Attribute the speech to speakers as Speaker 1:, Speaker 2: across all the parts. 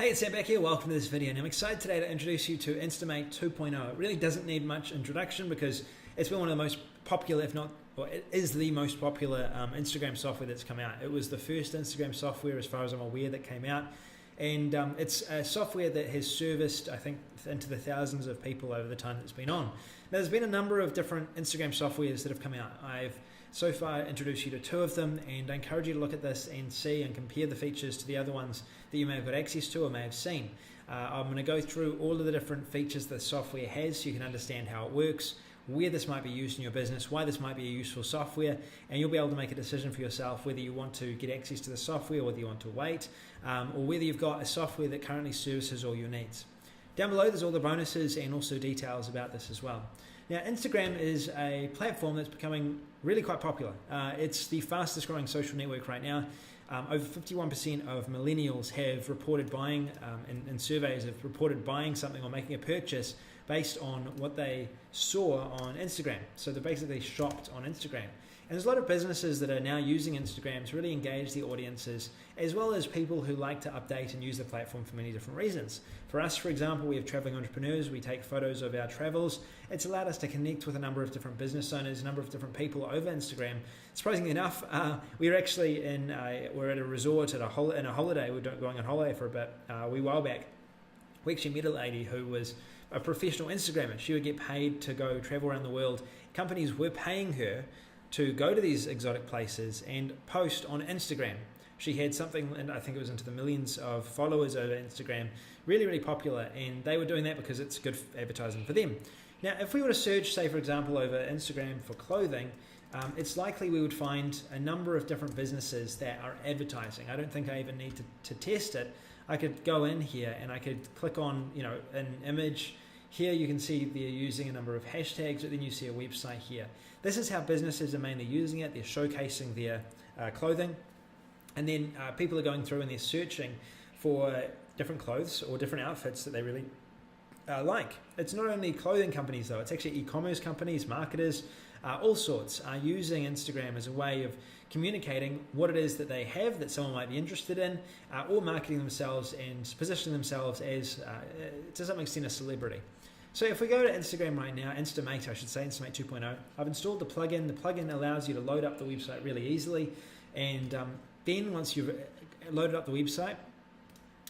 Speaker 1: Hey, it's Sam back here. Welcome to this video, and I'm excited today to introduce you to InstaMate 2.0. It really doesn't need much introduction because it's been one of the most popular, if not, or it is the most popular Instagram software that's come out. It was the first Instagram software, as far as I'm aware, that came out, and it's a software that has serviced, I think, into the thousands of people over the time that it's been on. Now, there's been a number of different Instagram softwares that have come out. I've so far introduced you to two of them, and I encourage you to look at this and see and compare the features to the other ones that you may have got access to or may have seen. I'm going to go through all of the different features the software has so you can understand how it works, where this might be used in your business, why this might be a useful software, and you'll be able to make a decision for yourself whether you want to get access to the software, whether you want to wait, or whether you've got a software that currently services all your needs. Down below there's all the bonuses and also details about this as well. Now, Instagram is a platform that's becoming really quite popular. It's the fastest growing social network right now. Over 51% of millennials have reported buying, in surveys have reported buying something or making a purchase based on what they saw on Instagram. So they basically shopped on Instagram. And there's a lot of businesses that are now using Instagram to really engage the audiences, as well as people who like to update and use the platform for many different reasons. For us, for example, we have traveling entrepreneurs. We take photos of our travels. It's allowed us to connect with a number of different business owners, a number of different people over Instagram. Surprisingly enough, we're actually we're at a resort in a holiday. We're going on holiday for a bit. A while back, we actually met a lady who was a professional Instagrammer. She would get paid to go travel around the world. Companies were paying her to go to these exotic places and post on Instagram. She had something, and I think it was into the millions of followers over Instagram, really, really popular, and they were doing that because it's good advertising for them. Now, if we were to search, say, for example, over Instagram for clothing, it's likely we would find a number of different businesses that are advertising. I don't think I even need to test it. I could go in here and I could click on, an image. Here you can see they're using a number of hashtags, but then you see a website here. This is how businesses are mainly using it. They're showcasing their clothing, and then people are going through and they're searching for different clothes or different outfits that they really like. It's not only clothing companies though, it's actually e-commerce companies, marketers, all sorts are using Instagram as a way of communicating what it is that they have that someone might be interested in, or marketing themselves and positioning themselves as, to some extent, a celebrity. So if we go to Instagram right now, InstaMate, I should say, InstaMate 2.0, I've installed the plugin. The plugin allows you to load up the website really easily, and then once you've loaded up the website,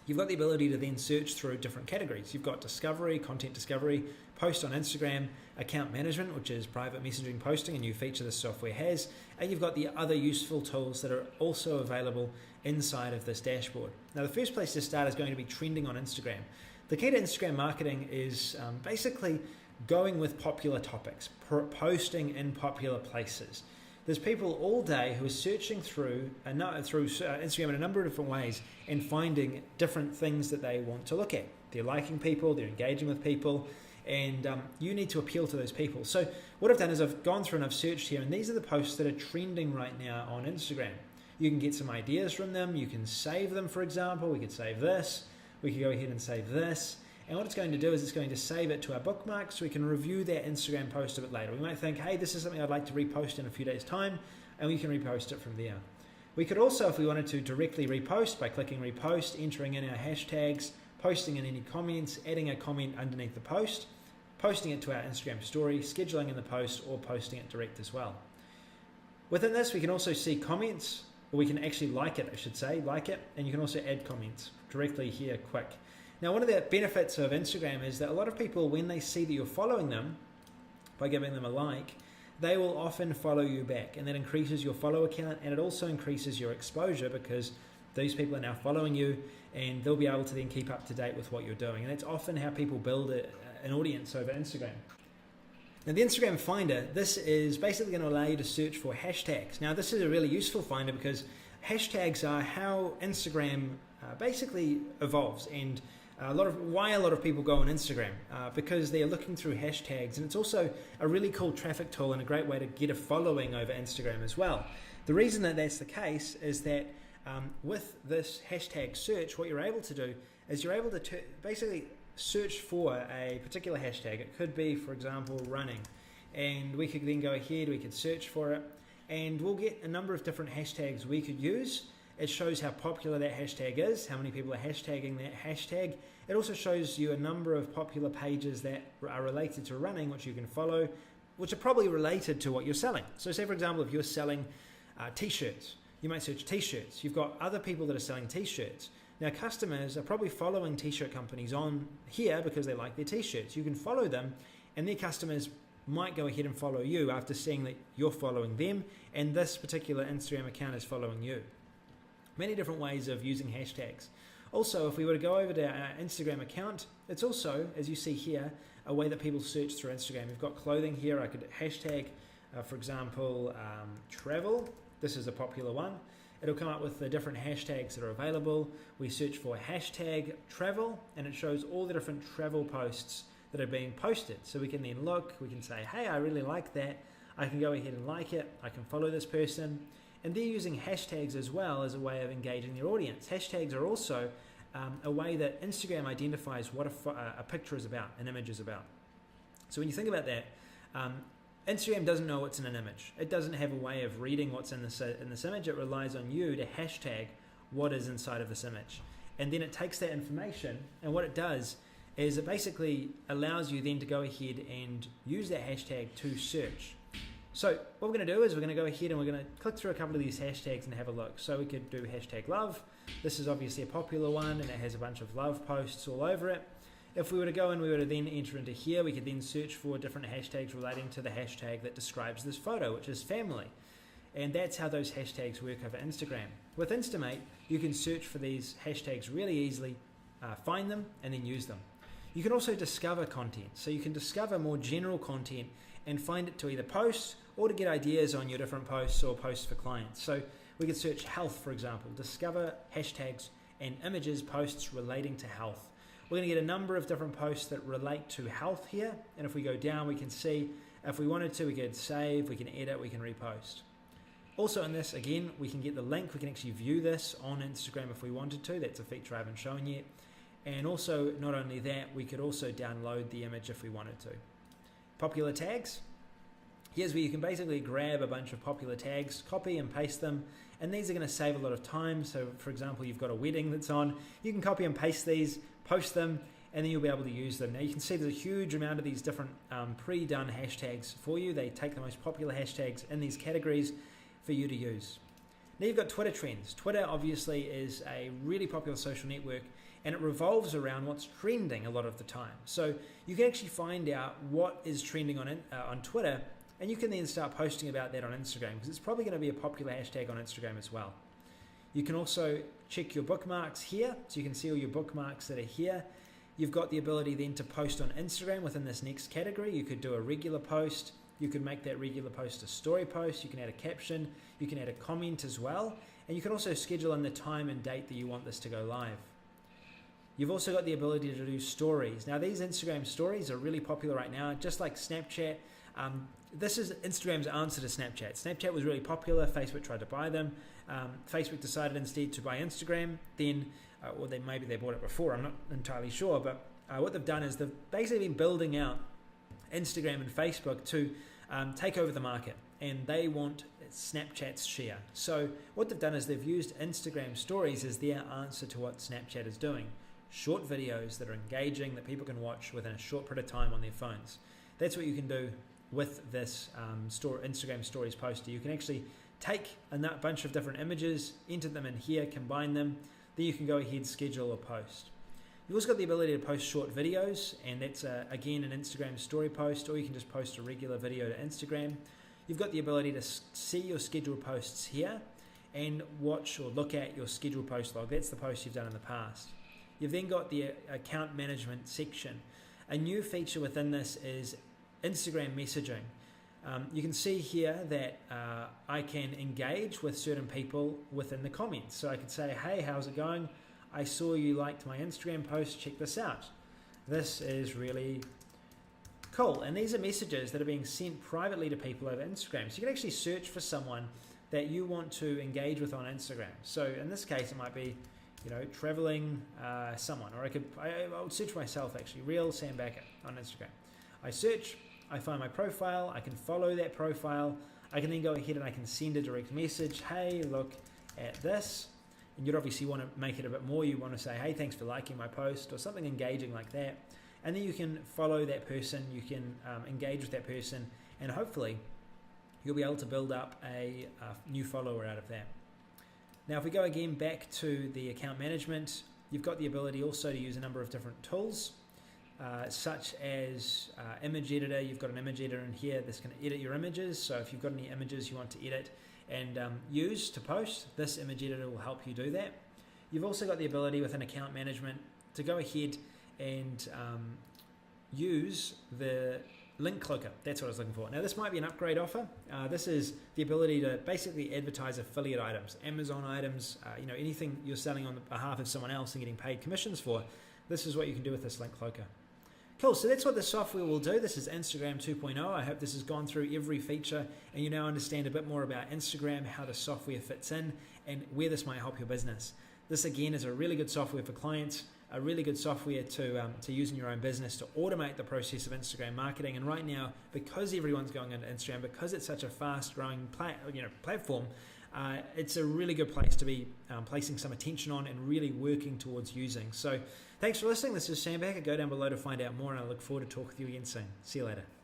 Speaker 1: you've got the ability to then search through different categories. You've got discovery, content discovery, post on Instagram, account management, which is private messaging posting, a new feature this software has, and you've got the other useful tools that are also available inside of this dashboard. Now, the first place to start is going to be trending on Instagram. The key to Instagram marketing is basically going with popular topics, posting in popular places. There's people all day who are searching through Instagram in a number of different ways and finding different things that they want to look at. They're liking people, they're engaging with people, and you need to appeal to those people. So what I've done is I've gone through and I've searched here, and these are the posts that are trending right now on Instagram. You can get some ideas from them. You can save them, for example. We could save this. We could go ahead and save this. And what it's going to do is it's going to save it to our bookmark so we can review that Instagram post a bit later. We might think, hey, this is something I'd like to repost in a few days' time, and we can repost it from there. We could also, if we wanted to, directly repost by clicking repost, entering in our hashtags, posting in any comments, adding a comment underneath the post, posting it to our Instagram story, scheduling in the post, or posting it direct as well. Within this, we can also see comments, or we can actually like it, and you can also add comments directly here quick. Now, one of the benefits of Instagram is that a lot of people, when they see that you're following them by giving them a like, they will often follow you back, and that increases your follow count, and it also increases your exposure because these people are now following you, and they'll be able to then keep up to date with what you're doing. And it's often how people build an audience over Instagram. Now, the Instagram Finder, this is basically going to allow you to search for hashtags. Now, this is a really useful finder because hashtags are how Instagram basically evolves, and why a lot of people go on Instagram, because they're looking through hashtags, and it's also a really cool traffic tool and a great way to get a following over Instagram as well. The reason that that's the case is that with this hashtag search, what you're able to do is you're able to basically search for a particular hashtag. It could be, for example, running, and we could then go ahead, we could search for it, and we'll get a number of different hashtags we could use, It shows how popular that hashtag is, how many people are hashtagging that hashtag. It also shows you a number of popular pages that are related to running, which you can follow, which are probably related to what you're selling. So say, for example, if you're selling t-shirts, you might search t-shirts. You've got other people that are selling t-shirts. Now, customers are probably following t-shirt companies on here because they like their t-shirts. You can follow them, and their customers might go ahead and follow you after seeing that you're following them, and this particular Instagram account is following you. Many different ways of using hashtags. Also, if we were to go over to our Instagram account, it's also, as you see here, a way that people search through Instagram. We've got clothing here. I could hashtag, for example, travel. This is a popular one. It'll come up with the different hashtags that are available. We search for hashtag travel, and it shows all the different travel posts that are being posted. So we can then look, we can say, hey, I really like that. I can go ahead and like it. I can follow this person. And they're using hashtags as well as a way of engaging their audience. Hashtags are also a way that Instagram identifies what a picture is about, an image is about. So when you think about that, Instagram doesn't know what's in an image. It doesn't have a way of reading what's in this image. It relies on you to hashtag what is inside of this image. And then it takes that information, and what it does is it basically allows you then to go ahead and use that hashtag to search. So what we're going to do is we're going to go ahead and we're going to click through a couple of these hashtags and have a look. So we could do hashtag love. This is obviously a popular one, and it has a bunch of love posts all over it. If we were to go and we were to then enter into here, we could then search for different hashtags relating to the hashtag that describes this photo, which is family. And that's how those hashtags work over Instagram. With InstaMate, you can search for these hashtags really easily, find them, and then use them. You can also discover content. So you can discover more general content and find it to either post or to get ideas on your different posts or posts for clients. So we could search health, for example, discover hashtags and images, posts relating to health. We're going to get a number of different posts that relate to health here. And if we go down, we can see if we wanted to, we could save, we can edit, we can repost. Also in this, again, we can get the link. We can actually view this on Instagram if we wanted to. That's a feature I haven't shown yet. And also, not only that, we could also download the image if we wanted to. Popular tags. Here's where you can basically grab a bunch of popular tags, copy and paste them, and these are going to save a lot of time. So for example, you've got a wedding that's on, you can copy and paste these, post them, and then you'll be able to use them. Now you can see there's a huge amount of these different pre-done hashtags for you. They take the most popular hashtags in these categories for you to use. Now you've got Twitter trends. Twitter obviously is a really popular social network, and it revolves around what's trending a lot of the time. So you can actually find out what is trending on Twitter, and you can then start posting about that on Instagram, because it's probably going to be a popular hashtag on Instagram as well. You can also check your bookmarks here, so you can see all your bookmarks that are here. You've got the ability then to post on Instagram within this next category. You could do a regular post. You could make that regular post a story post. You can add a caption. You can add a comment as well. And you can also schedule in the time and date that you want this to go live. You've also got the ability to do stories. Now these Instagram stories are really popular right now, just like Snapchat. This is Instagram's answer to Snapchat. Snapchat was really popular. Facebook tried to buy them. Facebook decided instead to buy Instagram. Then, or maybe they bought it before. I'm not entirely sure. But what they've done is they've basically been building out Instagram and Facebook to take over the market. And they want Snapchat's share. So what they've done is they've used Instagram stories as their answer to what Snapchat is doing. Short videos that are engaging, that people can watch within a short period of time on their phones. That's what you can do with this Instagram stories poster. You can actually take a bunch of different images, enter them in here, combine them, then you can go ahead, schedule a post. You've also got the ability to post short videos, and that's again an Instagram story post, or you can just post a regular video to Instagram. You've got the ability to see your scheduled posts here and watch or look at your scheduled post log. That's the post you've done in the past. You've then got the account management section. A new feature within this is Instagram messaging. You can see here that I can engage with certain people within the comments. So I could say, hey, how's it going? I saw you liked my Instagram post, check this out. This is really cool. And these are messages that are being sent privately to people over Instagram. So you can actually search for someone that you want to engage with on Instagram. So in this case, it might be, traveling someone, or I would search myself actually, real Sam Backer on Instagram. I search, I find my profile, I can follow that profile, I can then go ahead and I can send a direct message, hey, look at this. and you'd obviously want to make it a bit more. You want to say, hey, thanks for liking my post, or something engaging like that. And then you can follow that person, you can engage with that person, and hopefully you'll be able to build up a new follower out of that. Now, if we go again back to the account management, you've got the ability also to use a number of different tools, such as image editor. You've got an image editor in here that's going to edit your images. So if you've got any images you want to edit and use to post, this image editor will help you do that. You've also got the ability within account management to go ahead and use the link cloaker. That's what I was looking for. Now, this might be an upgrade offer. This is the ability to basically advertise affiliate items, Amazon items, anything you're selling on behalf of someone else and getting paid commissions for. This is what you can do with this link cloaker. Cool, so that's what the software will do. This is Instagram 2.0. I hope this has gone through every feature and you now understand a bit more about Instagram, how the software fits in, and where this might help your business. This, again, is a really good software for clients, a really good software to use in your own business to automate the process of Instagram marketing. And right now, because everyone's going into Instagram, because it's such a fast-growing platform, it's a really good place to be placing some attention on and really working towards using. So thanks for listening. This is Sam Baker. Go down below to find out more, and I look forward to talking with you again soon. See you later.